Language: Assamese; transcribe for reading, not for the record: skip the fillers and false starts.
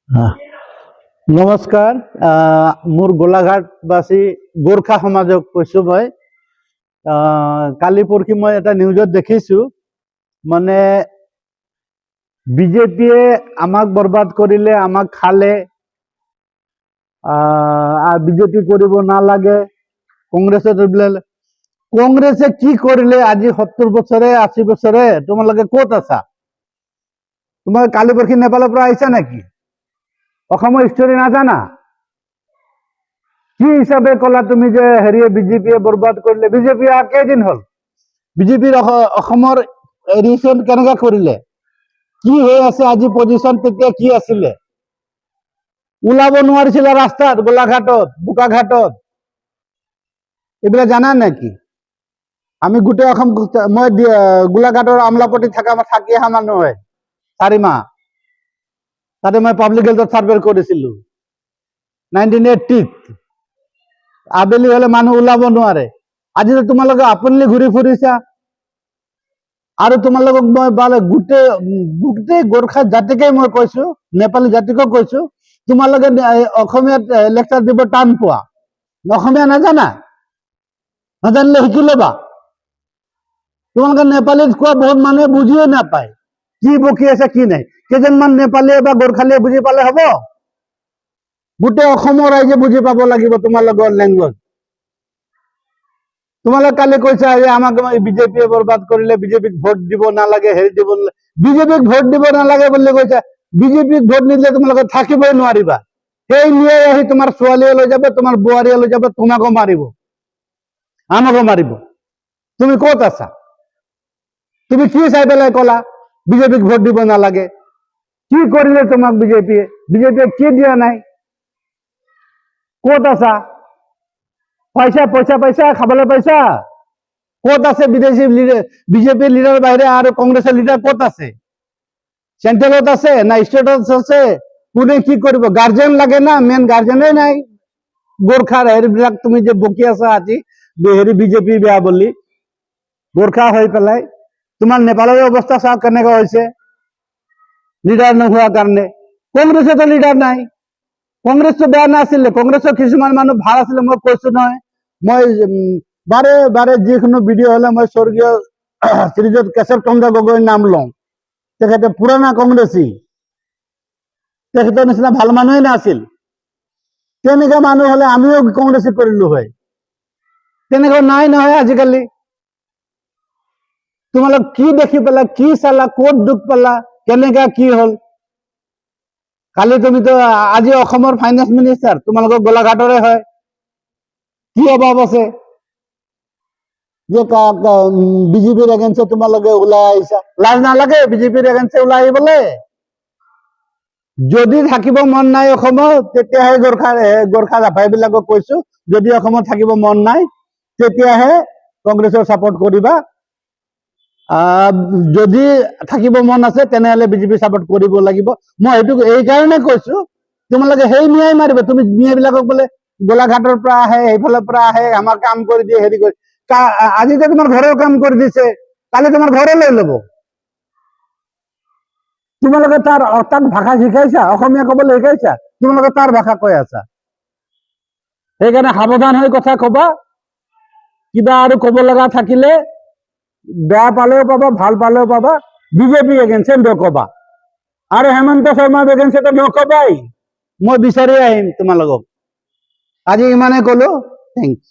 নমস্কাৰ। মোৰ গোলাঘাটবাসী গোৰ্খা সমাজক কৈছোঁ মই। কালি পৰহি মই এটা নিউজত দেখিছোঁ, মানে বিজেপিয়ে আমাক বৰবাদ কৰিলে, আমাক খালে, বিজেপি কৰিব নালাগে, কংগ্ৰেছে কি কৰিলে আজি 70 বছৰে 80 বছৰে? তোমালোকে ক'ত আছা? তোমালোকে কালি পৰহি নেপালৰ পৰা আহিছা নেকি? অসমৰ হিষ্টৰী নাজানা? কি হিচাপে কলা তুমি যে বিজেপিয়ে বৰবাদ কৰিলে? বিজেপি কেইদিন হল? বিজেপিৰ অসমৰ এডিশ্যন কেনেকুৱা কৰিলে? কি হৈ আছে আজি পজিশ্যন? তেতিয়া কি আছিলে? ওলাব নোৱাৰিছিলে ৰাস্তাত, গোলাঘাটত, বোকাঘাটত। এইবিলাক জানা নেকি? আমি গোটেই অসম, মই গোলাঘাটৰ আমলাপট্টি থাকি অহা মানুহ হয় 4 মাহ। তাতে মই পাব্লিক হেল্থত সাৰ্ভে কৰিছিলোঁ 1980। আবেলি হলে মানুহ ওলাব নোৱাৰে। আজি তোমালোকে আপুনি ঘূৰি ফুৰিছা, আৰু তোমালোকক মই গোটেই গোৰ্খা জাতিকে মই কৈছো, নেপালী জাতিকো কৈছো, তোমালোকে অসমীয়াত লেকচাৰ দিব টান পোৱা। অসমীয়া নাজানা? নাজানিলে শিকি ল'বা। তোমালোকে নেপালীত কোৱা বহুত মানুহে বুজিয়ে নাপায় কি বকি আছে কি নাই। কেইজনমান নেপালীয়ে বা গোৰ্খালীয়ে বুজি পালে হ'ব? গোটেই অসমৰ ৰাইজে বুজি পাব লাগিব তোমালোকৰ লেংগুৱেজ। তোমালোকে কালি কৈছা যে আমাক বিজেপিয়ে বৰবাদ কৰিলে, বিজেপিক ভোট দিব নালাগে, দিব নালাগে। বিজেপিক ভোট দিব নালাগে বুলি কৈছা, বিজেপিক ভোট নিদিলে তোমালোকে থাকিবই নোৱাৰিবা। সেই নিয়ে আহি তোমাৰ ছোৱালীয়ে লৈ যাব, তোমাৰ বোৱাৰীয়ে লৈ যাব, তোমাকো মাৰিব, আমাকো মাৰিব। তুমি ক'ত আছা? তুমি কি চাই পেলাই কলা বিজেপিক ভোট দিব নালাগে? কি কৰিলে তোমাক বিজেপিয়ে? বিজেপিয়ে কি দিয়া নাই? ক'ত আছা? পইচা খাবলৈ পাইছা? ক'ত আছে বিদেশী বিজেপিৰ লিডাৰ বাহিৰে আৰু কংগ্ৰেছৰ লিডাৰ ক'ত আছে? চেন্ট্ৰেলত আছে না ষ্টেটত আছে? কোনে কি কৰিব? গাৰ্জেন লাগে না? মেইন গাৰ্জেনে নাই গোৰ্খাৰ। হেৰিবিলাক তুমি যে বকি আছা আজি বিজেপি বেয়া বুলি, গোৰ্খা হৈ পেলাই। তোমাৰ নেপালৰ অৱস্থা চাওক কেনেকুৱা হৈছে, লিডাৰ নোহোৱাৰ কাৰণে। কংগ্ৰেছতো লিডাৰ নাই। কংগ্ৰেছটো বেয়া নাছিলে, কংগ্ৰেছৰ কিছুমান মানুহ ভাল আছিলে। মই কৈছো নহয়, মই বাৰে বাৰে যিকোনো ভিডিঅ' হলে মই স্বৰ্গীয় শ্ৰীযুত কেশৱ চন্দ্ৰ গগৈৰ নাম লওঁ। তেখেতে পুৰণা কংগ্ৰেছী, তেখেতৰ নিচিনা ভাল মানুহে নাছিল। তেনেকুৱা মানুহ হলে আমিও কংগ্ৰেছী কৰিলো হয়। তেনেকুৱা নাই নহয় আজিকালি। তোমালোক কি দেখি পেলা, কি চালা, ক'ত দুখ পালা, কেনেকা কি হল? কালি তুমিতো আজি অসমৰ ফাইনেন্স মিনিষ্টাৰ, তোমালোকৰ গোলাঘাটৰে হয়। কি অভাৱ আছে যে বিজেপিৰ এগেইনষ্টে তোমালোকে ওলাই আহিছা? লাজ নালাগে বিজেপিৰ এগেইনষ্টে ওলাই আহিবলৈ? যদি থাকিব মন নাই অসমত, তেতিয়াহে গোৰ্খা জাফাই বিলাকক কৈছো, যদি অসমত থাকিব মন নাই তেতিয়াহে কংগ্ৰেছৰ ছাপোৰ্ট কৰিবা। যদি থাকিব মন আছে তেনেহলে বিজেপি ছাপোৰ্ট কৰিব লাগিব। মই এইটো এই কাৰণে কৈছো, তোমালোকে সেই নিয়াই মাৰিবা। তুমি নিয়াবিলাকক বোলে গোলাঘাটৰ পৰা আহে, সেইফালৰ পৰা আহে, আমাৰ কাম কৰি দিয়ে, হেৰি কৰি। আজি যে তোমাৰ ঘৰৰ কাম কৰি দিছে, কালি তোমাৰ ঘৰে লৈ ল'ব। তোমালোকে তাক ভাষা শিকাইছা? অসমীয়া কবলৈ শিকাইছা? তোমালোকে তাৰ ভাষা কৈ আছা। সেইকাৰণে সাৱধান হৈ কথা কবা। কিবা আৰু কব লগা থাকিলে বেয়া পালেও পাবা, ভাল পালেও পাবা, বিজেপি এগেইনষ্টে নকবা। আৰু হেমন্ত শৰ্মাৰ এগেইনষ্টে নকবাই। মই বিচাৰি আহিম তোমালোকক। আজি ইমানে কলো, থেংকস।